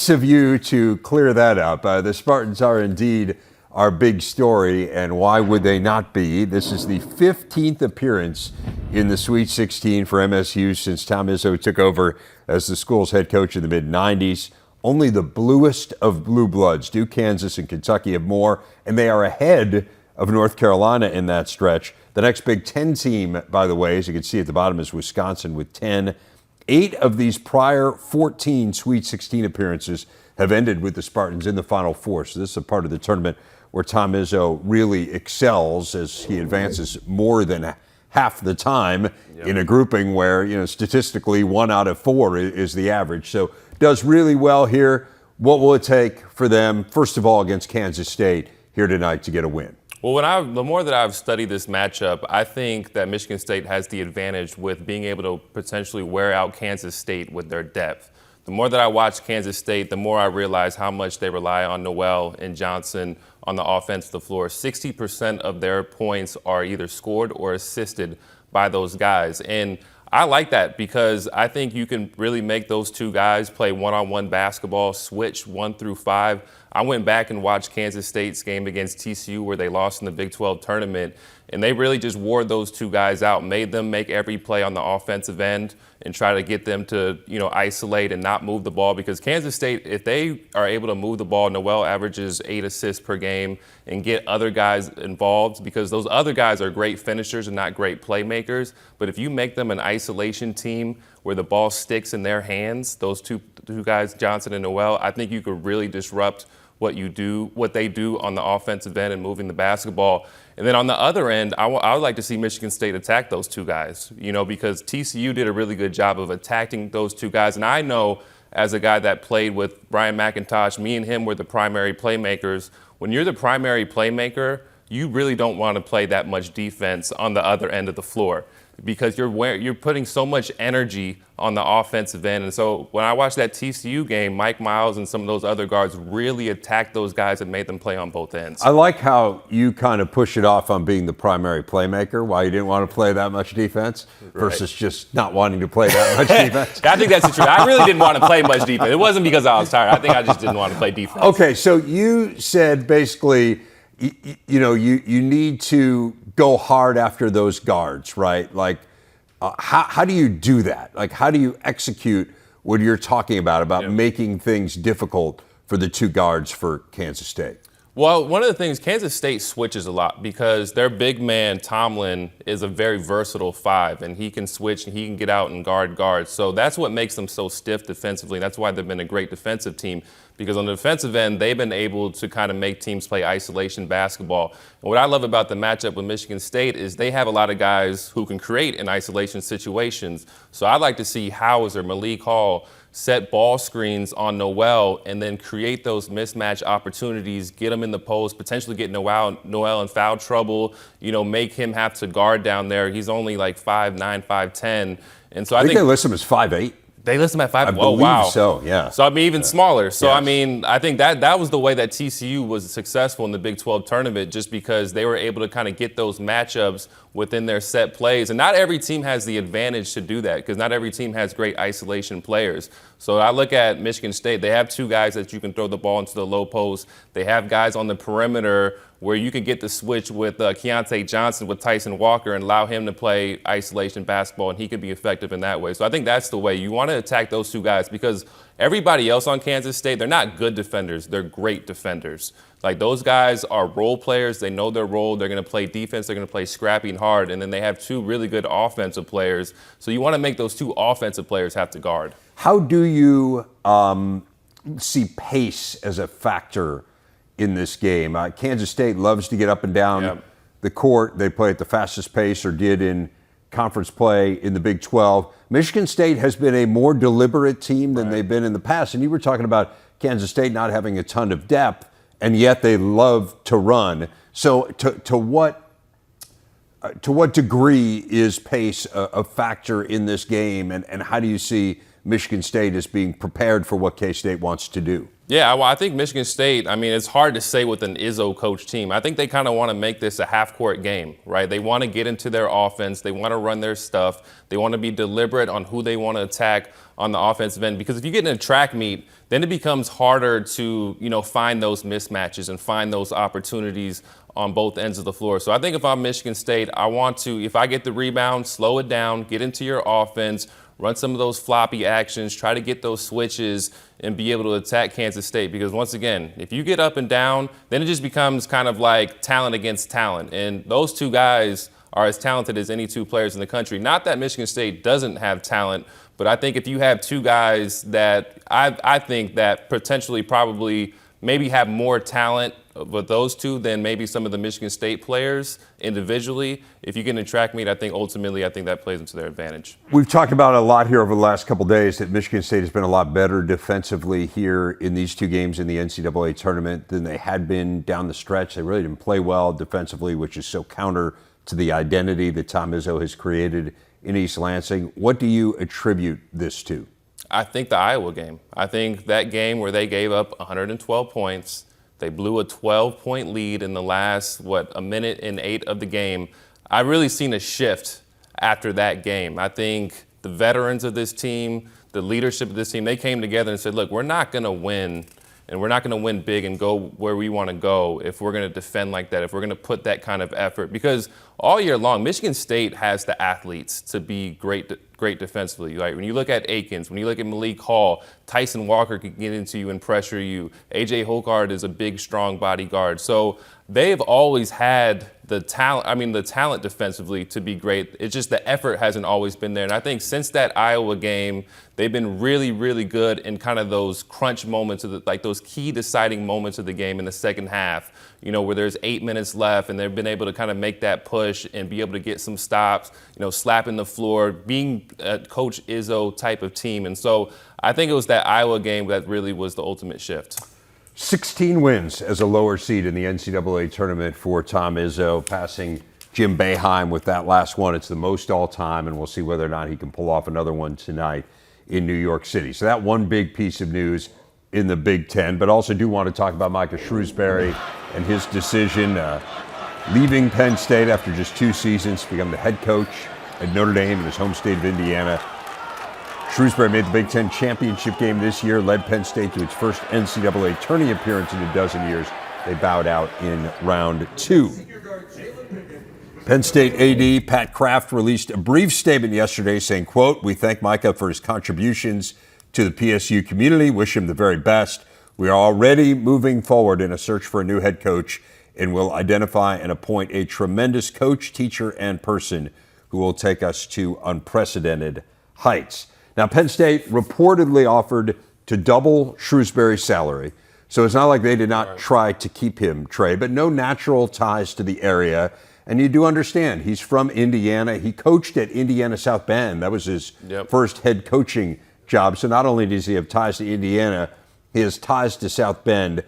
Of you to clear that up. The Spartans are indeed our big story, and why would they not be? This is the 15th appearance in the Sweet 16 for MSU since Tom Izzo took over as the school's head coach in the mid-90s. Only the bluest of blue bloods, Duke, Kansas, and Kentucky, have more, and they are ahead of North Carolina in that stretch. The next Big Ten team, by the way, as you can see at the bottom, is Wisconsin with 10. 8 of these prior 14 Sweet 16 appearances have ended with the Spartans in the Final Four. So this is a part of the tournament where Tom Izzo really excels as he advances more than half the time in a grouping where, statistically 1 out of 4 is the average. So does really well here. What will it take for them, first of all, against Kansas State here tonight to get a win? Well, the more that I've studied this matchup, I think that Michigan State has the advantage with being able to potentially wear out Kansas State with their depth. The more that I watch Kansas State, the more I realize how much they rely on Noel and Johnson on the offensive floor. 60% of their points are either scored or assisted by those guys. And I like that because I think you can really make those two guys play one-on-one basketball, switch 1 through 5. I went back and watched Kansas State's game against TCU where they lost in the Big 12 tournament, and they really just wore those two guys out, made them make every play on the offensive end and try to get them to, isolate and not move the ball, because Kansas State, if they are able to move the ball, Noel averages 8 assists per game, and get other guys involved, because those other guys are great finishers and not great playmakers. But if you make them an isolation team where the ball sticks in their hands, those two guys, Johnson and Noel, I think you could really disrupt what they do on the offensive end and moving the basketball. And then on the other end, I would like to see Michigan State attack those two guys, because TCU did a really good job of attacking those two guys. And I know, as a guy that played with Brian McIntosh, me and him were the primary playmakers. When you're the primary playmaker, you really don't want to play that much defense on the other end of the floor, because you're putting so much energy on the offensive end. And so when I watched that TCU game, Mike Miles and some of those other guards really attacked those guys and made them play on both ends. I like how you kind of push it off on being the primary playmaker, why you didn't want to play that much defense versus just not wanting to play that much defense. I think that's the truth. I really didn't want to play much defense. It wasn't because I was tired. I think I just didn't want to play defense. Okay, so you said basically, you need to go hard after those guards, right? Like, how do you do that? Like, how do you execute what you're talking about making things difficult for the two guards for Kansas State? Well, one of the things, Kansas State switches a lot because their big man, Tomlin, is a very versatile 5, and he can switch and he can get out and guard guards. So that's what makes them so stiff defensively. That's why they've been a great defensive team, because on the defensive end, they've been able to kind of make teams play isolation basketball. And what I love about the matchup with Michigan State is they have a lot of guys who can create in isolation situations. So I'd like to see Hauser, Malik Hall, set ball screens on Noel and then create those mismatch opportunities, get him in the post, potentially get Noel in foul trouble, make him have to guard down there. He's only like 5'9", 5'10". And so I think they list him as 5'8". They list him at 5'8". Oh, wow. So, yeah. So, even smaller. So, yes. I think that was the way that TCU was successful in the Big 12 tournament, just because they were able to kind of get those matchups within their set plays. And not every team has the advantage to do that, because not every team has great isolation players. So I look at Michigan State. They have 2 guys that you can throw the ball into the low post. They have guys on the perimeter where you can get the switch with Keontae Johnson with Tyson Walker and allow him to play isolation basketball, and he could be effective in that way. So I think that's the way. You want to attack those 2 guys, because everybody else on Kansas State, they're not good defenders. They're great defenders. Like, those guys are role players. They know their role. They're going to play defense. They're going to play scrappy and hard. And then they have 2 really good offensive players. So you want to make those 2 offensive players have to guard. How do you see pace as a factor in this game? Kansas State loves to get up and down the court. They play at the fastest pace, or did in conference play in the Big 12. Michigan State has been a more deliberate team than they've been in the past. And you were talking about Kansas State not having a ton of depth, and yet they love to run. So to what degree is pace a factor in this game, and how do you see Michigan State as being prepared for what K-State wants to do? Yeah, well, I think Michigan State, I mean, it's hard to say with an Izzo coach team. I think they kind of want to make this a half-court game, right? They want to get into their offense. They want to run their stuff. They want to be deliberate on who they want to attack on the offensive end. Because if you get in a track meet, then it becomes harder to, find those mismatches and find those opportunities on both ends of the floor. So I think if I'm Michigan State, I want to, if I get the rebound, slow it down, get into your offense, run some of those floppy actions, try to get those switches and be able to attack Kansas State. Because once again, if you get up and down, then it just becomes kind of like talent against talent. And those two guys are as talented as any two players in the country. Not that Michigan State doesn't have talent, but I think if you have two guys that I think that potentially probably maybe have more talent with those two than maybe some of the Michigan State players individually. If you get in a track meet, I think that plays into their advantage. We've talked about a lot here over the last couple of days that Michigan State has been a lot better defensively here in these two games in the NCAA tournament than they had been down the stretch. They really didn't play well defensively, which is so counter to the identity that Tom Izzo has created in East Lansing. What do you attribute this to? I think the Iowa game. I think that game where they gave up 112 points, they blew a 12-point lead in the last, a minute and 8 of the game. I really seen a shift after that game. I think the veterans of this team, the leadership of this team, they came together and said, look, we're not going to win, and we're not going to win big and go where we want to go if we're going to defend like that, if we're going to put that kind of effort. Because all year long, Michigan State has the athletes to be great defensively. Like when you look at Akins, when you look at Malik Hall, Tyson Walker can get into you and pressure you. A.J. Holgard is a big, strong bodyguard. So they've always had the talent defensively to be great. It's just the effort hasn't always been there. And I think since that Iowa game, they've been really, really good in kind of those crunch moments, those key deciding moments of the game in the second half, where there's 8 minutes left and they've been able to kind of make that push and be able to get some stops, slapping the floor, being a Coach Izzo type of team. And so I think it was that Iowa game that really was the ultimate shift. 16 wins as a lower seed in the NCAA tournament for Tom Izzo, passing Jim Boeheim with that last one. It's the most all time, and we'll see whether or not he can pull off another one tonight in New York City. So that one big piece of news in the Big Ten, but also do want to talk about Micah Shrewsberry and his decision leaving Penn State after just 2 seasons to become the head coach at Notre Dame in his home state of Indiana. Shrewsberry made the Big Ten championship game this year, led Penn State to its first NCAA tourney appearance in a dozen years. They bowed out in round 2. Penn State AD Pat Kraft released a brief statement yesterday saying, quote, "We thank Micah for his contributions to the PSU community, wish him the very best. We are already moving forward in a search for a new head coach and will identify and appoint a tremendous coach, teacher, and person who will take us to unprecedented heights." Now, Penn State reportedly offered to double Shrewsberry's salary, so it's not like they did not try to keep him, Trey, but no natural ties to the area. And you do understand, he's from Indiana. He coached at Indiana South Bend. That was his first head coaching job. So not only does he have ties to Indiana, he has ties to South Bend.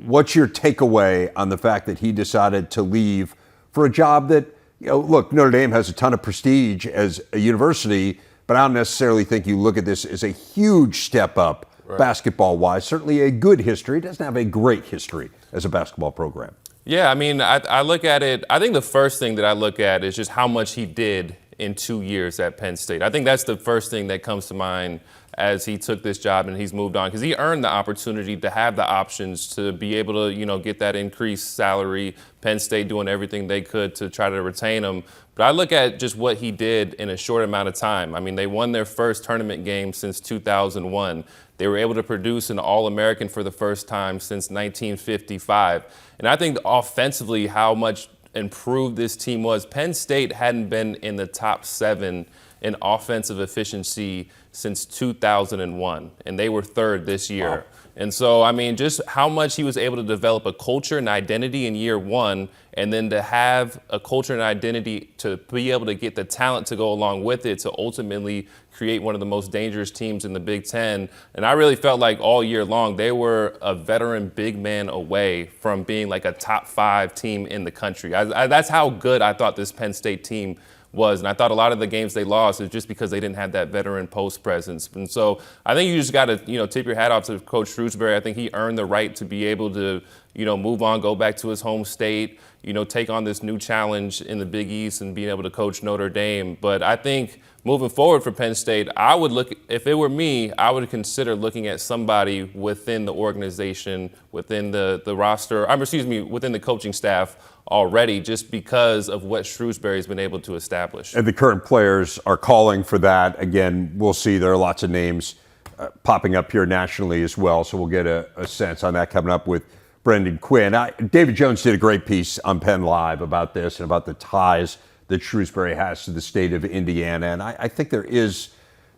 What's your takeaway on the fact that he decided to leave for a job that, look, Notre Dame has a ton of prestige as a university, but I don't necessarily think you look at this as a huge step up basketball-wise. Certainly a good history. It doesn't have a great history as a basketball program. Yeah, I mean, I look at it, I think the first thing that I look at is just how much he did in 2 years at Penn State. I think that's the first thing that comes to mind as he took this job and he's moved on, because he earned the opportunity to have the options to be able to, get that increased salary. Penn State doing everything they could to try to retain him. But I look at just what he did in a short amount of time. I mean, they won their first tournament game since 2001. They were able to produce an All-American for the first time since 1955. And I think offensively, how much improved this team was. Penn State hadn't been in the top 7 in offensive efficiency since 2001, and they were 3rd this year. Wow. And so, I mean, just how much he was able to develop a culture and identity in year 1, and then to have a culture and identity to be able to get the talent to go along with it to ultimately create one of the most dangerous teams in the Big Ten. And I really felt like all year long they were a veteran big man away from being like a top 5 team in the country. That's how good I thought this Penn State team was. And I thought a lot of the games they lost is just because they didn't have that veteran post presence. And so I think you just got to, tip your hat off to Coach Shrewsberry. I think he earned the right to be able to, move on, go back to his home state, take on this new challenge in the Big East and being able to coach Notre Dame. But I think moving forward for Penn State, I would look, if it were me, I would consider looking at somebody within the organization, within the roster, within the coaching staff already, just because of what Shrewsbury's been able to establish. And the current players are calling for that. Again, we'll see. There are lots of names popping up here nationally as well, so we'll get a sense on that coming up with Brendan Quinn. David Jones did a great piece on Penn Live about this and about the ties that Shrewsbury has to the state of Indiana. And I think there is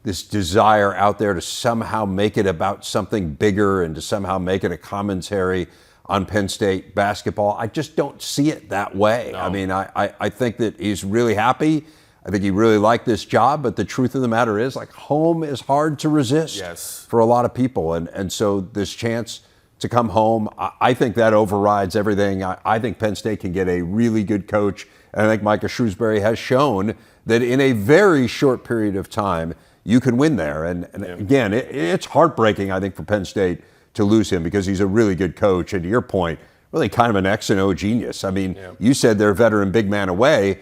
this desire out there to somehow make it about something bigger and to somehow make it a commentary on Penn State basketball. I just don't see it that way. No. I mean, I think that he's really happy. I think he really liked this job, but the truth of the matter is, like, home is hard to resist for a lot of people. And so this chance to come home, I think that overrides everything. I think Penn State can get a really good coach. And I think Micah Shrewsberry has shown that in a very short period of time, you can win there. And again, it's heartbreaking, I think, for Penn State to lose him because he's a really good coach. And to your point, really kind of an X and O genius. I mean, you said they're veteran big man away,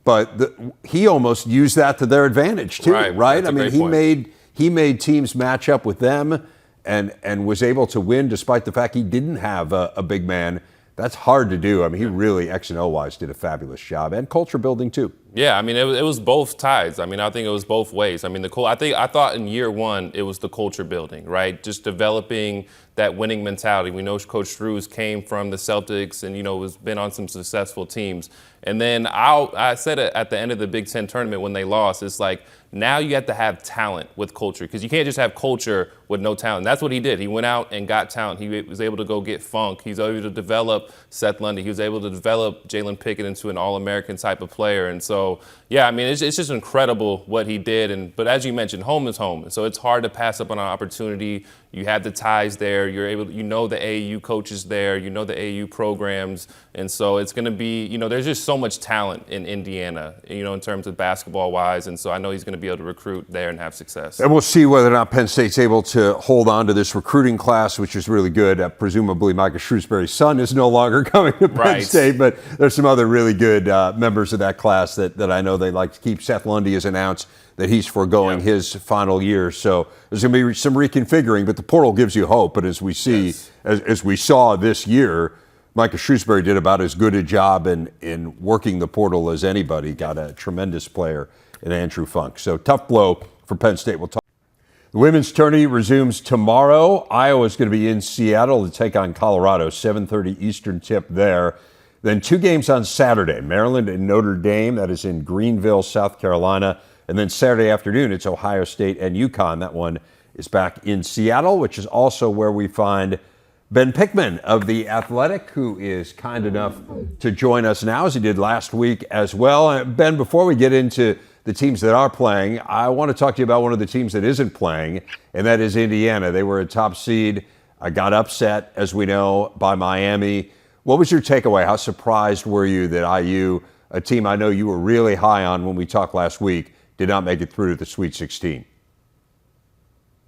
but he almost used that to their advantage too, right? I mean, he made teams match up with them and was able to win despite the fact he didn't have a big man. That's hard to do. I mean, he really, X and O-wise, did a fabulous job. And culture building, too. Yeah, I mean, it was both sides. I mean, I think it was both ways. I mean, I thought in year one, it was the culture building, right? Just developing that winning mentality. We know Coach Shrews came from the Celtics and, has been on some successful teams. And then I said it at the end of the Big Ten tournament when they lost, it's like, now you have to have talent with culture because you can't just have culture with no talent. That's what he did. He went out and got talent. He was able to go get Funk. He was able to develop Seth Lundy. He was able to develop Jalen Pickett into an All-American type of player. And so, yeah, I mean, it's just incredible what he did. But as you mentioned, home is home. So it's hard to pass up on an opportunity. You have the ties there. You're able, the AAU coaches there. The AAU programs. And so it's going to be, there's just so much talent in Indiana, in terms of basketball-wise. And so I know he's going to be able to recruit there and have success. And we'll see whether or not Penn State's able to hold on to this recruiting class, which is really good. Presumably Micah Shrewsberry's son is no longer coming to Penn State, but there's some other really good members of that class that I know they like to keep. Seth Lundy has announced that he's foregoing his final year. So there's going to be some reconfiguring, but the portal gives you hope. But as we see, as we saw this year, Micah Shrewsberry did about as good a job in working the portal as anybody. Got a tremendous player in Andrew Funk. So tough blow for Penn State. We'll talk. The women's tourney resumes tomorrow. Iowa's going to be in Seattle to take on Colorado, 7:30 Eastern tip there. Then 2 games on Saturday, Maryland and Notre Dame. That is in Greenville, South Carolina. And then Saturday afternoon, it's Ohio State and UConn. That one is back in Seattle, which is also where we find Ben Pickman of The Athletic, who is kind enough to join us now, as he did last week as well. Ben, before we get into the teams that are playing, I want to talk to you about one of the teams that isn't playing, and that is Indiana. They were a top seed, got upset, as we know, by Miami. What was your takeaway? How surprised were you that IU, a team I know you were really high on when we talked last week, did not make it through to the Sweet 16?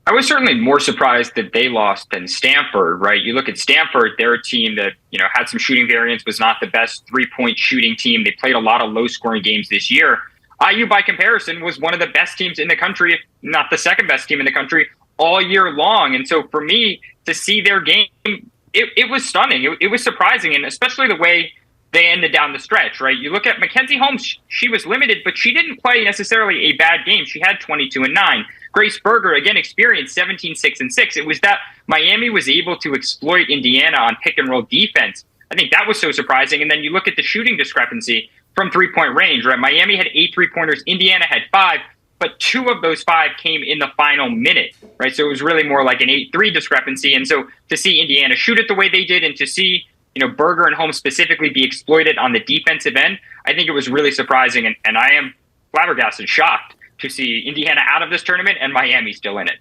I was certainly more surprised that they lost than Stanford, right? You look at Stanford, they're a team that, had some shooting variance, was not the best three-point shooting team. They played a lot of low-scoring games this year. IU, by comparison, was one of the best teams in the country, if not the second best team in the country, all year long. And so for me, to see their game, it was stunning. It was surprising, and especially the way they ended down the stretch, right? You look at Mackenzie Holmes, she was limited, but she didn't play necessarily a bad game. She had 22 and 9. Grace Berger, again, experienced 17, 6 and 6. It was that Miami was able to exploit Indiana on pick and roll defense. I think that was so surprising. And then you look at the shooting discrepancy from 3-point range, right? Miami had 8 3-pointers. Indiana had 5, but 2 of those 5 came in the final minute, right? So it was really more like an 8-3 discrepancy. And so to see Indiana shoot it the way they did, and to see, Berger and Holmes specifically be exploited on the defensive end, I think it was really surprising. And I am flabbergasted, shocked to see Indiana out of this tournament and Miami still in it.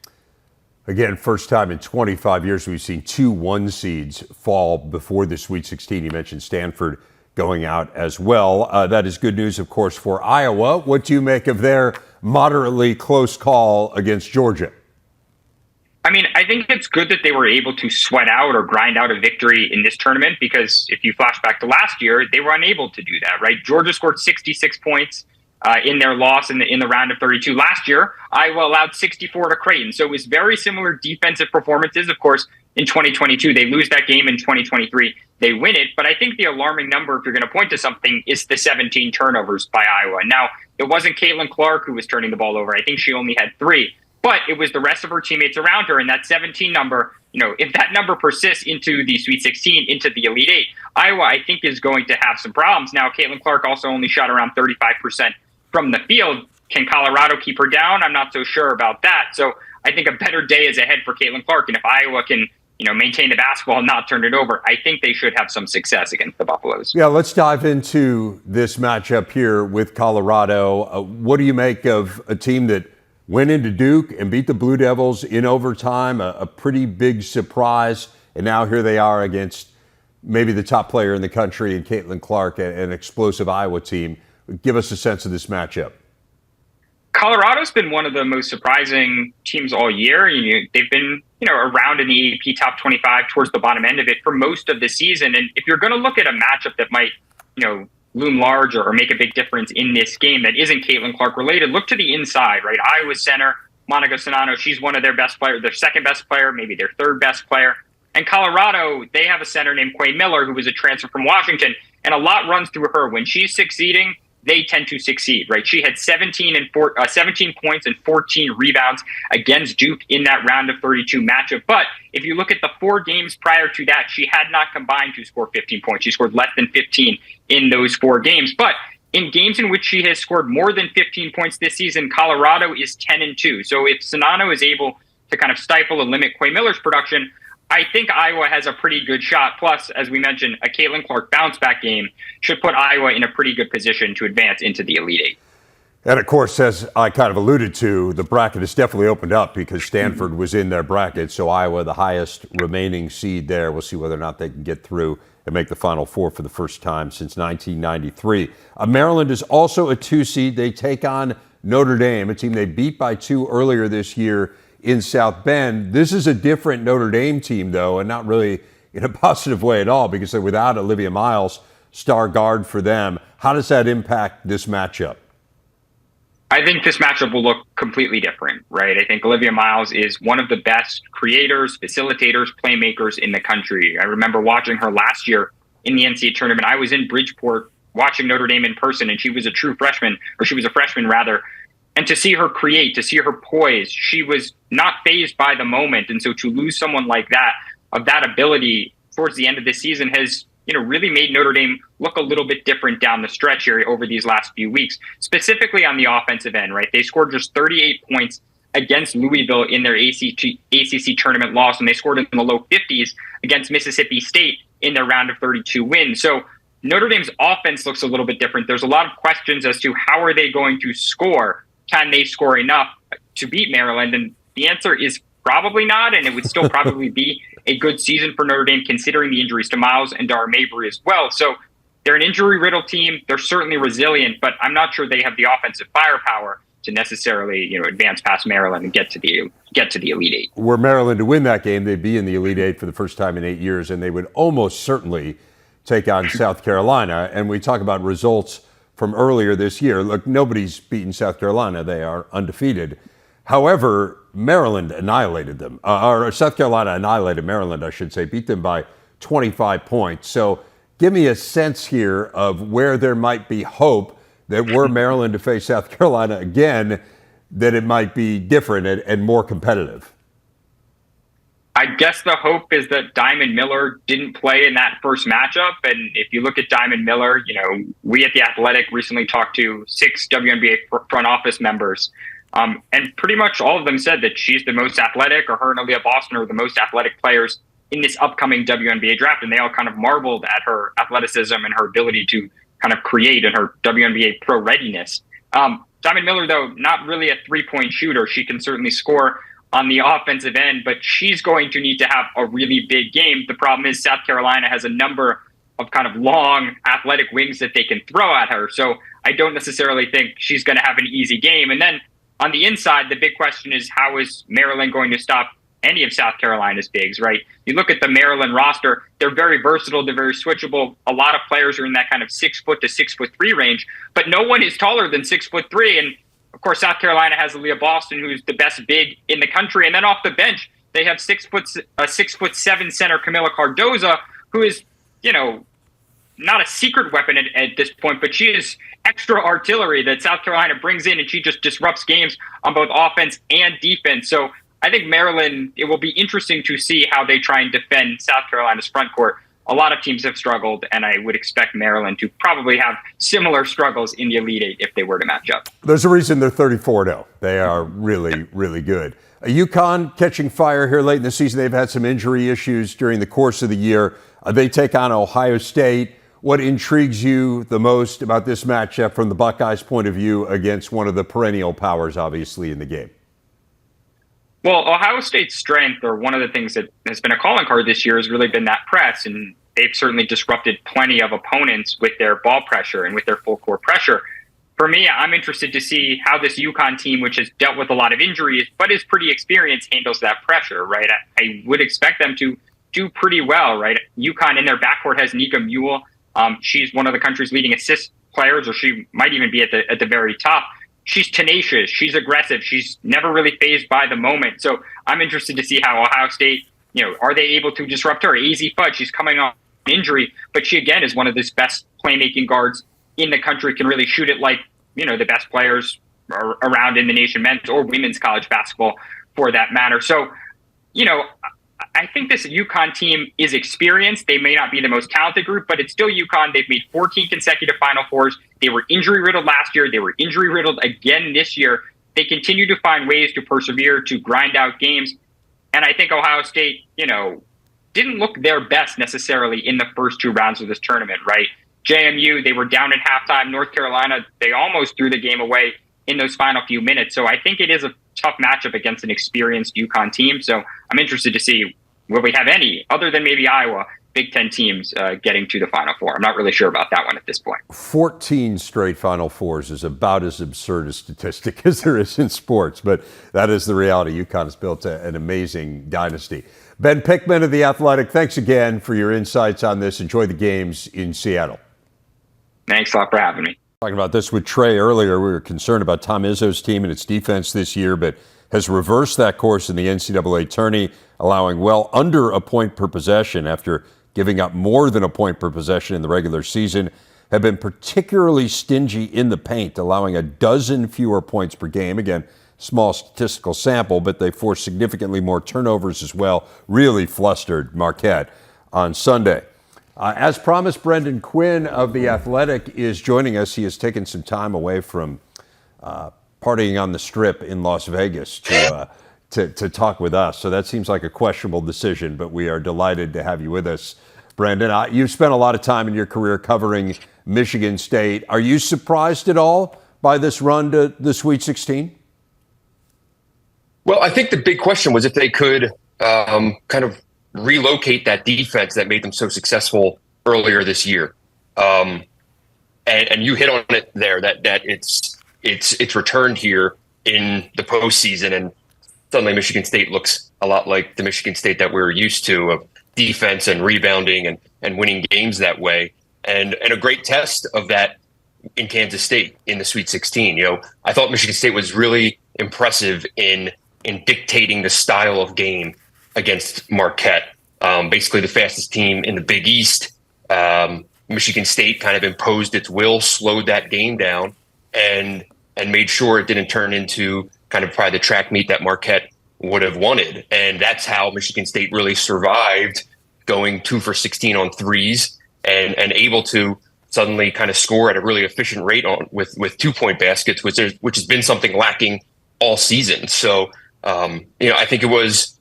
Again, first time in 25 years we've seen 2 1 seeds fall before the Sweet 16. You mentioned Stanford going out as well. That is good news, of course, for Iowa. What do you make of their moderately close call against Georgia? I mean, I think it's good that they were able to sweat out or grind out a victory in this tournament, because if you flash back to last year, they were unable to do that, right? Georgia scored 66 points in their loss in the round of 32. Last year, Iowa allowed 64 to Creighton. So it was very similar defensive performances. Of course, in 2022, they lose that game. In 2023, they win it. But I think the alarming number, if you're going to point to something, is the 17 turnovers by Iowa. Now, it wasn't Caitlin Clark who was turning the ball over. I think she only had 3. But it was the rest of her teammates around her. And that 17 number, if that number persists into the Sweet 16, into the Elite 8, Iowa, I think, is going to have some problems. Now, Caitlin Clark also only shot around 35% from the field. Can Colorado keep her down? I'm not so sure about that. So I think a better day is ahead for Caitlin Clark. And if Iowa can, maintain the basketball and not turn it over, I think they should have some success against the Buffaloes. Yeah, let's dive into this matchup here with Colorado. What do you make of a team that went into Duke and beat the Blue Devils in overtime, a pretty big surprise, and now here they are against maybe the top player in the country in Caitlin Clark, an explosive Iowa team? Give us a sense of this matchup. Colorado's been one of the most surprising teams all year. They've been, around in the AP top 25 towards the bottom end of it for most of the season. And if you're going to look at a matchup that might, loom large or make a big difference in this game that isn't Caitlin Clark related, look to the inside, right? Iowa's center, Monica Sonano, she's one of their best players, their second best player, maybe their third best player. And Colorado, they have a center named Quinn Miller, who was a transfer from Washington, and a lot runs through her. When she's succeeding, they tend to succeed, right? She had 17 points and 14 rebounds against Duke in that round of 32 matchup. But if you look at the 4 games prior to that, she had not combined to score 15 points. She scored less than 15 in those 4 games. But in games in which she has scored more than 15 points this season, Colorado is 10-2. So if Sonano is able to kind of stifle and limit Quay Miller's production, I think Iowa has a pretty good shot. Plus, as we mentioned, a Caitlin Clark bounce-back game should put Iowa in a pretty good position to advance into the Elite 8. And, of course, as I kind of alluded to, the bracket has definitely opened up because Stanford was in their bracket, so Iowa, the highest remaining seed there. We'll see whether or not they can get through and make the Final Four for the first time since 1993. Maryland is also a 2 seed. They take on Notre Dame, a team they beat by 2 earlier this year in South Bend. This is a different Notre Dame team, though, and not really in a positive way at all because they're without Olivia Miles, star guard for them. How does that impact this matchup? I think this matchup will look completely different, right? I think Olivia Miles is one of the best creators, facilitators, playmakers in the country. I remember watching her last year in the NCAA tournament. I was in Bridgeport watching Notre Dame in person, and she was a freshman rather. And to see her create, to see her poise, she was not fazed by the moment. And so to lose someone like that, of that ability towards the end of the season has, really made Notre Dame look a little bit different down the stretch here over these last few weeks, specifically on the offensive end, right? They scored just 38 points against Louisville in their ACC tournament loss, and they scored in the low 50s against Mississippi State in their round of 32 win. So Notre Dame's offense looks a little bit different. There's a lot of questions as to how are they going to score. Can they score enough to beat Maryland? And the answer is probably not, and it would still probably be a good season for Notre Dame considering the injuries to Miles and Dara Mabry as well. So they're an injury-riddled team. They're certainly resilient, but I'm not sure they have the offensive firepower to necessarily, advance past Maryland and get to the Elite 8. Were Maryland to win that game, they'd be in the Elite 8 for the first time in 8 years, and they would almost certainly take on South Carolina. And we talk about results from earlier this year. Look, nobody's beaten South Carolina. They are undefeated. However, Maryland annihilated them. Or South Carolina annihilated Maryland, I should say, beat them by 25 points. So give me a sense here of where there might be hope that were Maryland to face South Carolina again, that it might be different and more competitive. I guess the hope is that Diamond Miller didn't play in that first matchup. And if you look at Diamond Miller, we at The Athletic recently talked to 6 WNBA front office members. And pretty much all of them said that she's the most athletic, or her and Aaliyah Boston are the most athletic players in this upcoming WNBA draft. And they all kind of marveled at her athleticism and her ability to kind of create and her WNBA pro readiness. Diamond Miller, though, not really a 3-point shooter. She can certainly score on the offensive end, but she's going to need to have a really big game. The problem is South Carolina has a number of kind of long athletic wings that they can throw at her. So I don't necessarily think she's going to have an easy game. And then on the inside, the big question is, how is Maryland going to stop any of South Carolina's bigs, right? You look at the Maryland roster, they're very versatile, they're very switchable. A lot of players are in that kind of 6 foot to 6'3" range, but no one is taller than 6'3". And of course, South Carolina has Aaliyah Boston, who's the best big in the country. And then off the bench, they have 6'7" center Camila Cardoza, who is, not a secret weapon at this point, but she is extra artillery that South Carolina brings in, and she just disrupts games on both offense and defense. So I think Maryland, it will be interesting to see how they try and defend South Carolina's front court. A lot of teams have struggled, and I would expect Maryland to probably have similar struggles in the Elite Eight if they were to match up. There's a reason they're 34-0. They are really, really good. UConn catching fire here late in the season. They've had some injury issues during the course of the year. They take on Ohio State. What intrigues you the most about this matchup from the Buckeyes' point of view against one of the perennial powers, obviously, in the game? Well, Ohio State's strength, or one of the things that has been a calling card this year, has really been that press, and they've certainly disrupted plenty of opponents with their ball pressure and with their full court pressure. For me, I'm interested to see how this UConn team, which has dealt with a lot of injuries but is pretty experienced, handles that pressure, right? I would expect them to do pretty well, right? UConn in their backcourt has Nika Mule. She's one of the country's leading assist players, or she might even be at the very top. She's tenacious. She's aggressive. She's never really fazed by the moment. So I'm interested to see how Ohio State, are they able to disrupt her? Easy Fudd, she's coming off an injury, but she, again, is one of the best playmaking guards in the country, can really shoot it like, the best players around in the nation, men's or women's college basketball for that matter. So, I think this UConn team is experienced. They may not be the most talented group, but it's still UConn. They've made 14 consecutive Final Fours. They were injury-riddled last year. They were injury-riddled again this year. They continue to find ways to persevere, to grind out games. And I think Ohio State, didn't look their best necessarily in the first 2 rounds of this tournament, right? JMU, they were down at halftime. North Carolina, they almost threw the game away in those final few minutes. So I think it is a tough matchup against an experienced UConn team. So I'm interested to see, will we have any, other than maybe Iowa, Big Ten teams getting to the Final Four? I'm not really sure about that one at this point. 14 straight Final Fours is about as absurd a statistic as there is in sports, but that is the reality. UConn has built an amazing dynasty. Ben Pickman of The Athletic, thanks again for your insights on this. Enjoy the games in Seattle. Thanks a lot for having me. Talking about this with Trey earlier, we were concerned about Tom Izzo's team and its defense this year, but has reversed that course in the NCAA tourney, allowing well under a point per possession after giving up more than a point per possession in the regular season, have been particularly stingy in the paint, allowing a dozen fewer points per game. Again, small statistical sample, but they forced significantly more turnovers as well. Really flustered Marquette on Sunday. As promised, Brendan Quinn of The Athletic is joining us. He has taken some time away from partying on the Strip in Las Vegas to talk with us. So that seems like a questionable decision, but we are delighted to have you with us, Brendan. You've spent a lot of time in your career covering Michigan State. Are you surprised at all by this run to the Sweet 16? Well, I think the big question was if they could kind of relocate that defense that made them so successful earlier this year. And you hit on it there that it's returned here in the postseason, and suddenly Michigan State looks a lot like the Michigan State that we're used to, of defense and rebounding and winning games that way. And a great test of that in Kansas State in the Sweet 16. I thought Michigan State was really impressive in dictating the style of game against Marquette. Basically the fastest team in the Big East. Michigan State kind of imposed its will, slowed that game down, and made sure it didn't turn into kind of probably the track meet that Marquette would have wanted. And that's how Michigan State really survived, going 2 for 16 on threes and able to suddenly kind of score at a really efficient rate with 2-point baskets, which has been something lacking all season. So, I think it was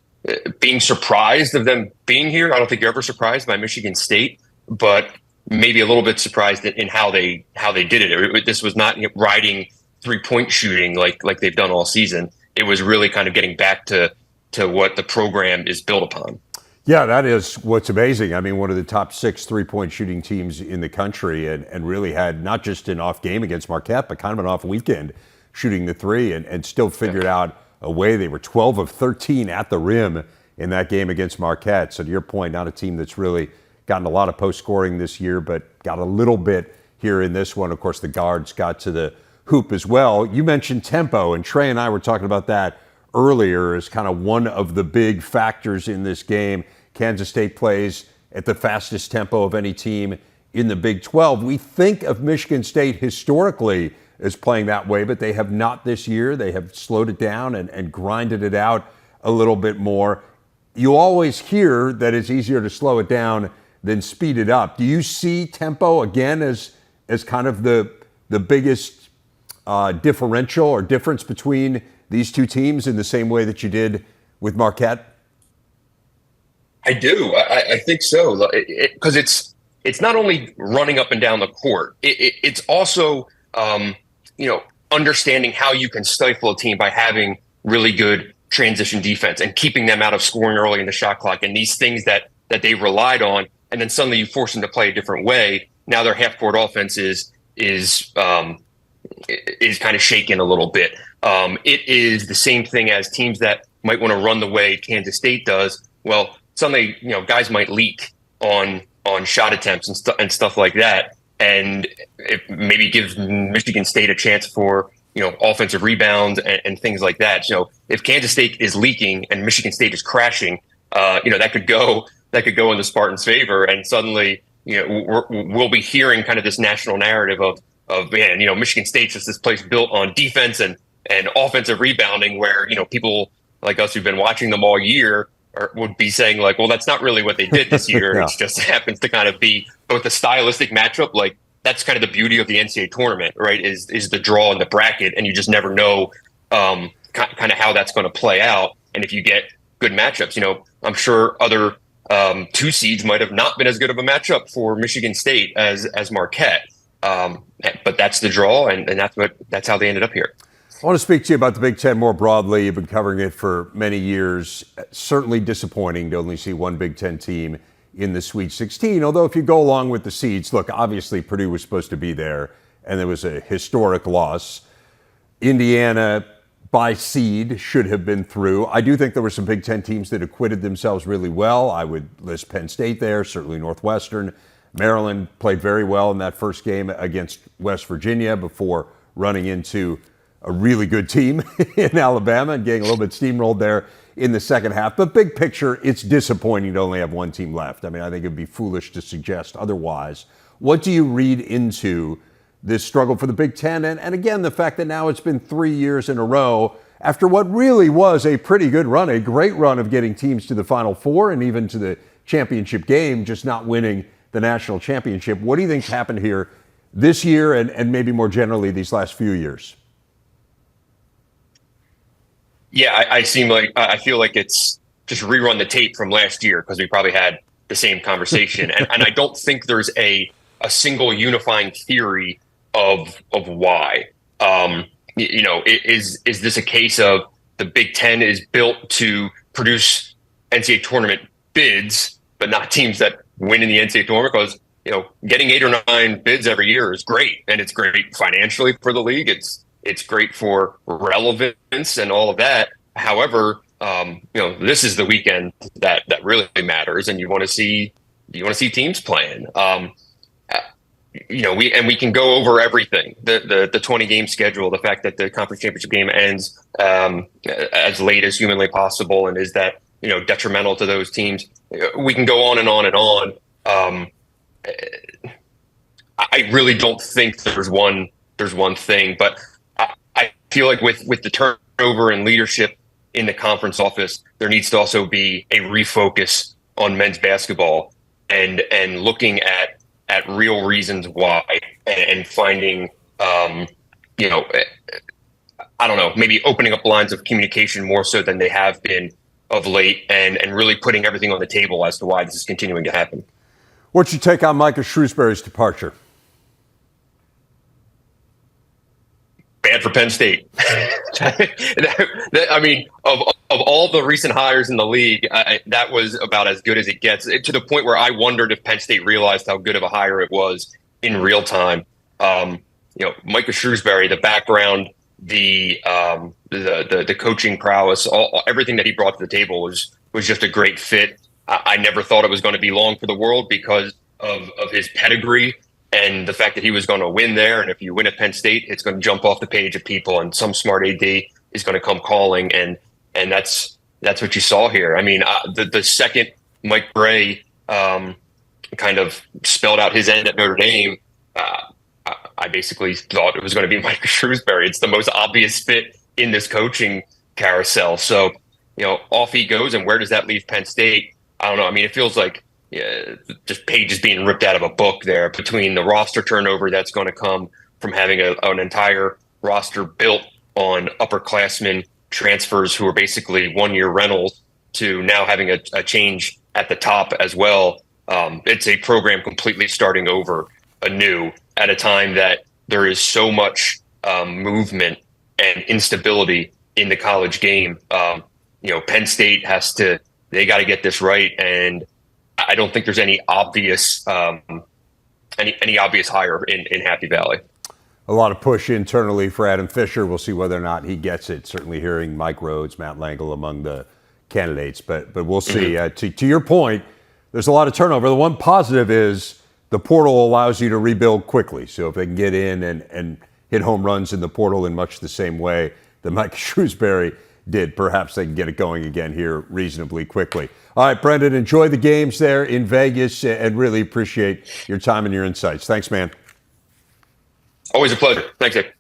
being surprised of them being here. I don't think you're ever surprised by Michigan State, but maybe a little bit surprised in how they did it. This was not riding 3-point shooting like they've done all season. It was really kind of getting back to what the program is built upon. Yeah, that is what's amazing. I mean, one of the top 6 3-point shooting teams in the country, and really had not just an off game against Marquette, but kind of an off weekend shooting the three, and still figured out a way. They were 12 of 13 at the rim in that game against Marquette. So to your point, not a team that's really gotten a lot of post scoring this year, but got a little bit here in this one. Of course, the guards got to the hoop as well. You mentioned tempo, and Trey and I were talking about that earlier as kind of one of the big factors in this game. Kansas State plays at the fastest tempo of any team in the Big 12. We think of Michigan State historically as playing that way, but they have not this year. They have slowed it down and grinded it out a little bit more. You always hear that it's easier to slow it down than speed it up. Do you see tempo again as kind of the biggest differential or difference between these two teams in the same way that you did with Marquette? I do. I think so, because it's not only running up and down the court. It's also understanding how you can stifle a team by having really good transition defense and keeping them out of scoring early in the shot clock, and these things that they relied on, and then suddenly you force them to play a different way. Now their half court offense is kind of shaken a little bit. It is the same thing as teams that might want to run the way Kansas State does. Well, suddenly, guys might leak on shot attempts and stuff like that, and it maybe gives Michigan State a chance for offensive rebounds and things like that. So if Kansas State is leaking and Michigan State is crashing, that could go in the Spartans' favor, and suddenly we'll be hearing kind of this national narrative of man, Michigan State's just this place built on defense and offensive rebounding, where people like us who've been watching them all year would be saying like, well, that's not really what they did this year. Yeah. It just happens to kind of be both a stylistic matchup. Like that's kind of the beauty of the NCAA tournament, right? Is the draw in the bracket, and you just never know kind of how that's going to play out. And if you get good matchups, I'm sure other 2 seeds might have not been as good of a matchup for Michigan State as Marquette. But that's the draw, and that's how they ended up here. I want to speak to you about the Big Ten more broadly. You've been covering it for many years. Certainly disappointing to only see one Big Ten team in the Sweet 16, although if you go along with the seeds, look, obviously Purdue was supposed to be there, and there was a historic loss. Indiana, by seed, should have been through. I do think there were some Big Ten teams that acquitted themselves really well. I would list Penn State there, certainly Northwestern. Maryland played very well in that first game against West Virginia before running into a really good team in Alabama and getting a little bit steamrolled there in the second half. But big picture, it's disappointing to only have one team left. I mean, I think it'd be foolish to suggest otherwise. What do you read into this struggle for the Big Ten? And again, the fact that now it's been 3 years in a row after what really was a pretty good run, a great run of getting teams to the Final Four and even to the championship game, just not winning the national championship. What do you think's happened here this year and maybe more generally these last few years? Yeah, I feel like it's just rerun the tape from last year, because we probably had the same conversation. and I don't think there's a single unifying theory of why. Is this a case of the Big Ten is built to produce NCAA tournament bids, but not teams that win in the NCAA tournament? Because getting 8 or 9 bids every year is great, and it's great financially for the league. It's great for relevance and all of that. However, this is the weekend that really matters, and you want to see teams playing. We can go over everything, the 20 game schedule, the fact that the conference championship game ends as late as humanly possible, and is that detrimental to those teams. We can go on and on and on. I really don't think there's one thing, but I feel like with the turnover and leadership in the conference office, there needs to also be a refocus on men's basketball and looking at real reasons why, and finding I don't know, maybe opening up lines of communication more so than they have been of late, and really putting everything on the table as to why this is continuing to happen. What's your take on Micah Shrewsberry's departure? Bad for Penn State. I mean, of Of all the recent hires in the league, that was about as good as it gets, to the point where I wondered if Penn State realized how good of a hire it was in real time. Micah Shrewsberry, the background, the coaching prowess, everything that he brought to the table was just a great fit. I never thought it was going to be long for the world because of his pedigree and the fact that he was going to win there. And if you win at Penn State, it's going to jump off the page of people, and some smart AD is going to come calling, and that's what you saw here. I mean, the second Mike Bray kind of spelled out his end at Notre Dame, I basically thought it was going to be Micah Shrewsberry. It's the most obvious fit in this coaching carousel. So, off he goes, and where does that leave Penn State? I don't know. I mean, it feels like just pages being ripped out of a book there, between the roster turnover that's going to come from having an entire roster built on upperclassmen transfers who are basically one-year rentals, to now having a change at the top as well. It's a program completely starting over anew at a time that there is so much movement and instability in the college game. Penn State they got to get this right, and I don't think there's any obvious any obvious hire in Happy Valley. A lot of push internally for Adam Fisher. We'll see whether or not he gets it. Certainly hearing Mike Rhodes, Matt Langle among the candidates, but we'll see. Mm-hmm. To your point, there's a lot of turnover. The one positive is the portal allows you to rebuild quickly. So if they can get in and hit home runs in the portal in much the same way that Mike Shrewsberry did, perhaps they can get it going again here reasonably quickly. All right, Brendan, enjoy the games there in Vegas and really appreciate your time and your insights. Thanks, man. Always a pleasure. Thanks, Dave.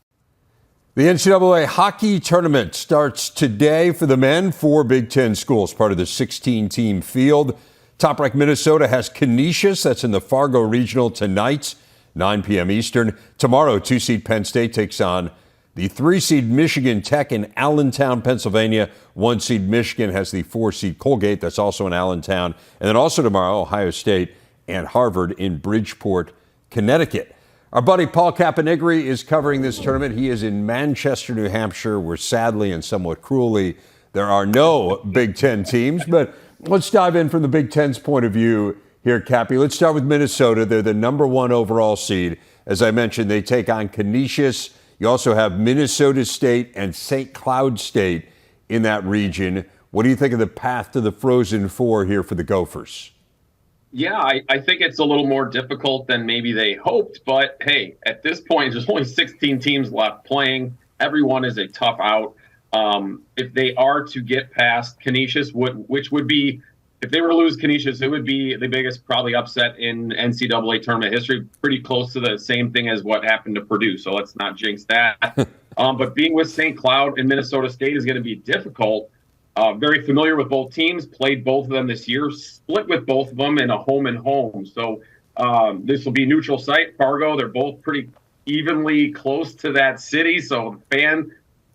The NCAA hockey tournament starts today for the men. 4 Big Ten schools, part of the 16-team field. Top-ranked Minnesota has Canisius. That's in the Fargo Regional tonight, 9 p.m. Eastern. Tomorrow, 2-seed Penn State takes on the 3-seed Michigan Tech in Allentown, Pennsylvania. 1-seed Michigan has the 4-seed Colgate. That's also in Allentown. And then also tomorrow, Ohio State and Harvard in Bridgeport, Connecticut. Our buddy Paul Caponigri is covering this tournament. He is in Manchester, New Hampshire, where sadly and somewhat cruelly there are no Big Ten teams. But let's dive in from the Big Ten's point of view here, Cappy. Let's start with Minnesota. They're the number 1 overall seed. As I mentioned, they take on Canisius. You also have Minnesota State and St. Cloud State in that region. What do you think of the path to the Frozen Four here for the Gophers? Yeah, I think it's a little more difficult than maybe they hoped. But, hey, at this point, there's only 16 teams left playing. Everyone is a tough out. If they are to get past Canisius, which would be, if they were to lose Canisius, it would be the biggest probably upset in NCAA tournament history, pretty close to the same thing as what happened to Purdue. So let's not jinx that. But being with St. Cloud and Minnesota State is going to be difficult. Very familiar with both teams, played both of them this year, split with both of them in a home and home. So this will be neutral site, Fargo. They're both pretty evenly close to that city. So fan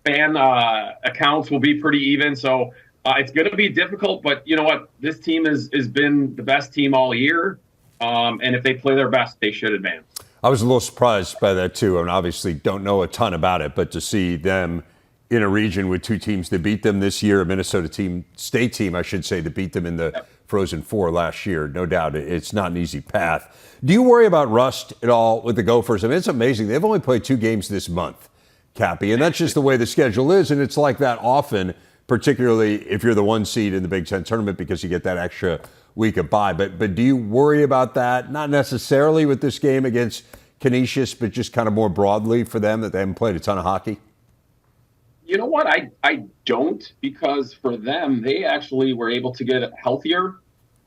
accounts will be pretty even. So it's going to be difficult, but you know what? This team has been the best team all year. And if they play their best, they should advance. I was a little surprised by that too. I mean, obviously don't know a ton about it, but to see them in a region with 2 teams that beat them this year, a Minnesota State team, I should say, that beat them in the Frozen Four last year. No doubt it's not an easy path. Do you worry about rust at all with the Gophers? I mean, it's amazing. They've only played 2 games this month, Cappy, and that's just the way the schedule is, and it's like that often, particularly if you're the 1 seed in the Big Ten tournament because you get that extra week of bye. But do you worry about that? Not necessarily with this game against Canisius, but just kind of more broadly for them that they haven't played a ton of hockey? You know what? I don't, because for them, they actually were able to get healthier,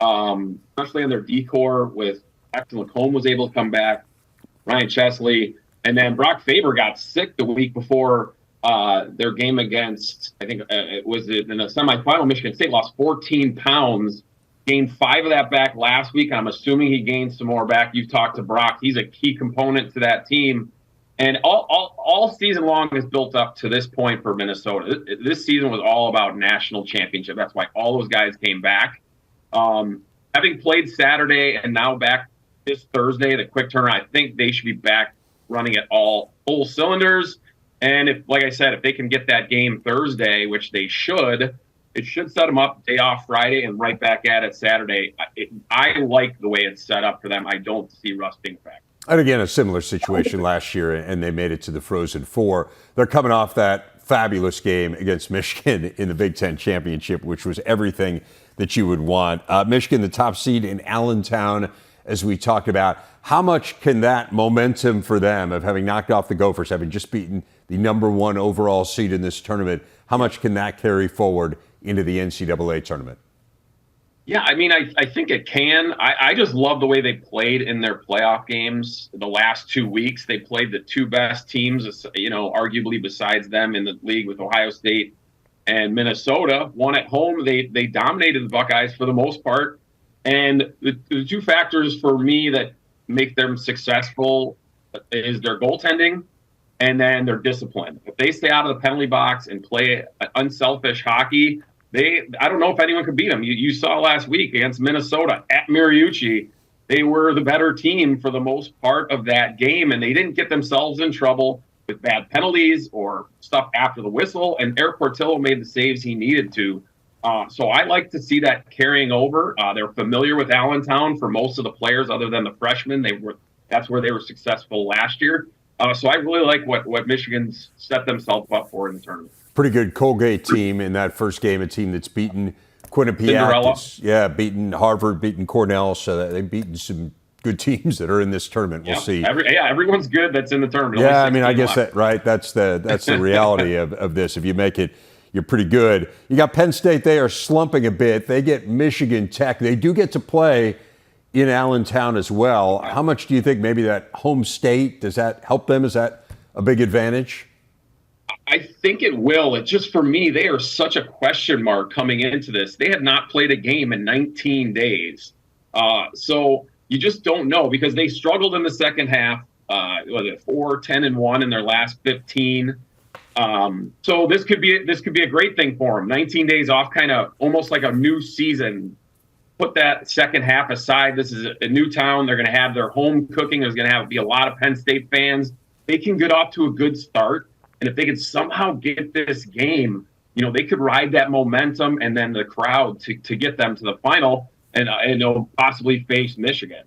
especially on their D-core with Axel Lacombe was able to come back, Ryan Chesley, and then Brock Faber got sick the week before their game against, I think it was in a semifinal. Michigan State lost 14 pounds, gained 5 of that back last week. I'm assuming he gained some more back. You've talked to Brock. He's a key component to that team. And all season long has built up to this point for Minnesota. This season was all about national championship. That's why all those guys came back. Having played Saturday and now back this Thursday, the quick turnaround, I think they should be back running at all full cylinders. And if, like I said, if they can get that game Thursday, which they should, It should set them up day off Friday and right back at it Saturday. I like the way it's set up for them. I don't see Russ being a factor. And again, a similar situation last year, and they made it to the Frozen Four. They're coming off that fabulous game against Michigan in the Big Ten Championship, which was everything that you would want. Michigan, the top seed in Allentown, as we talked about. How much can that momentum for them of having knocked off the Gophers, having just beaten the number one overall seed in this tournament, how much can that carry forward into the NCAA tournament? Yeah, I mean, I think it can. I just love the way they played in their playoff games the last 2 weeks. They played the two best teams, arguably besides them in the league with Ohio State and Minnesota. One at home, they dominated the Buckeyes for the most part. And the two factors for me that make them successful is their goaltending and then their discipline. If they stay out of the penalty box and play unselfish hockey, I don't know if anyone could beat them. You saw last week against Minnesota at Mariucci, they were the better team for the most part of that game, and they didn't get themselves in trouble with bad penalties or stuff after the whistle, and Eric Portillo made the saves he needed to. So I like to see that carrying over. They're familiar with Allentown for most of the players other than the freshmen. That's where they were successful last year. So I really like what Michigan's set themselves up for in the tournament. Pretty good Colgate team in that first game, a team that's beaten Quinnipiac. Yeah, beaten Harvard, beaten Cornell, so they've beaten some good teams that are in this tournament. We'll see. Everyone's good that's in the tournament. Yeah, I mean, I guess that's the reality of this. If you make it, you're pretty good. You got Penn State, they are slumping a bit. They get Michigan Tech. They do get to play in Allentown as well. How much do you think maybe that home state, does that help them? Is that a big advantage? I think it will. It's just, for me, they are such a question mark coming into this. They have not played a game in 19 days. So you just don't know, because they struggled in the second half. 4-10-1 in their last 15. So this could be a great thing for them. 19 days off, kind of almost like a new season. Put that second half aside. This is a new town. They're going to have their home cooking. There's going to be a lot of Penn State fans. They can get off to a good start. And if they could somehow get this game, they could ride that momentum and then the crowd to get them to the final and possibly face Michigan.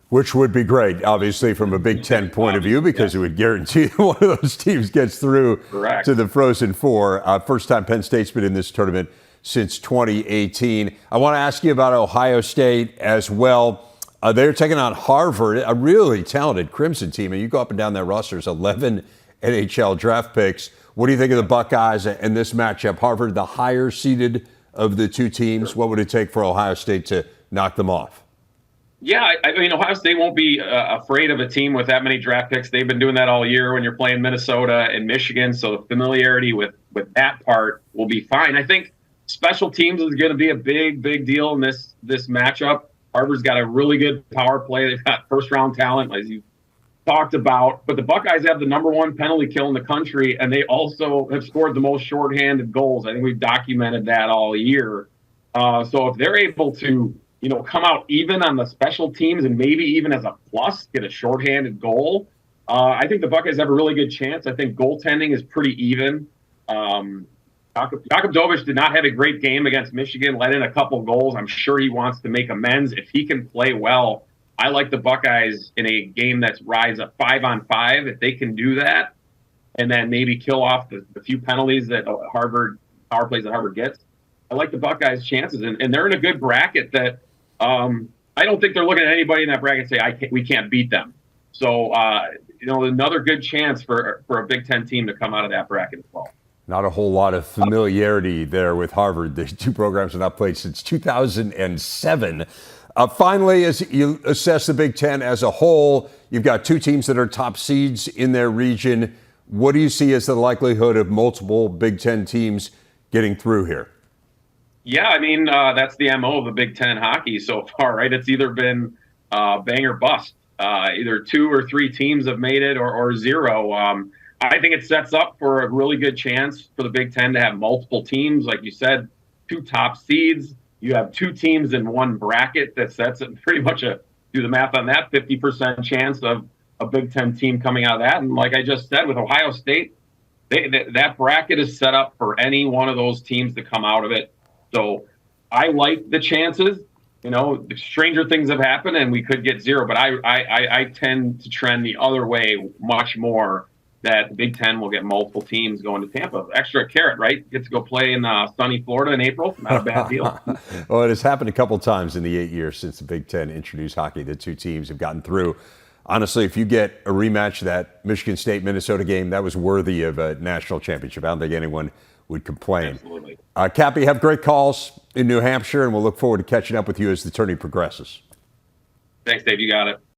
Which would be great, obviously, from a Big Ten point of view, because it would guarantee one of those teams gets through to the Frozen Four. First time Penn State's been in this tournament since 2018. I want to ask you about Ohio State as well. They're taking on Harvard, a really talented Crimson team. And you go up and down their rosters, 11 NHL draft picks. What do you think of the Buckeyes and this matchup? Harvard, the higher seeded of the two teams. What would it take for Ohio State to knock them off? Yeah, I mean, Ohio State won't be afraid of a team with that many draft picks. They've been doing that all year when you're playing Minnesota and Michigan, so the familiarity with that part will be fine. I think special teams is going to be a big deal in this matchup. Harvard's got a really good power play. They've got first-round talent, as you talked about, but the Buckeyes have the number one penalty kill in the country, and they also have scored the most shorthanded goals. I think we've documented that all year. So if they're able to come out even on the special teams and maybe even as a plus get a shorthanded goal, I think the Buckeyes have a really good chance. I think goaltending is pretty even. Jakubowicz did not have a great game against Michigan, let in a couple goals. I'm sure he wants to make amends. If he can play well, I like the Buckeyes in a game that rides a 5-on-5. If they can do that and then maybe kill off the few penalties that power plays that Harvard gets, I like the Buckeyes' chances. And they're in a good bracket that I don't think they're looking at anybody in that bracket and say, we can't beat them. So, another good chance for a Big Ten team to come out of that bracket as well. Not a whole lot of familiarity there with Harvard. The two programs have not played since 2007. Finally, as you assess the Big Ten as a whole, you've got two teams that are top seeds in their region. What do you see as the likelihood of multiple Big Ten teams getting through here? Yeah, I mean, that's the MO of the Big Ten hockey so far, right? It's either been bang or bust. Either 2 or 3 teams have made it or 0. I think it sets up for a really good chance for the Big Ten to have multiple teams. Like you said, 2 top seeds. You have 2 teams in one bracket that sets it pretty much do the math on that, 50% chance of a Big Ten team coming out of that. And like I just said, with Ohio State, that bracket is set up for any one of those teams to come out of it. So I like the chances. You know, stranger things have happened and we could get 0, but I tend to trend the other way much more, that the Big Ten will get multiple teams going to Tampa. Extra carrot, right? Get to go play in sunny Florida in April. Not a bad deal. Well, it has happened a couple times in the 8 years since the Big Ten introduced hockey. The two teams have gotten through. Honestly, if you get a rematch, that Michigan State-Minnesota game, that was worthy of a national championship. I don't think anyone would complain. Absolutely. Cappy, have great calls in New Hampshire, and we'll look forward to catching up with you as the tourney progresses. Thanks, Dave. You got it.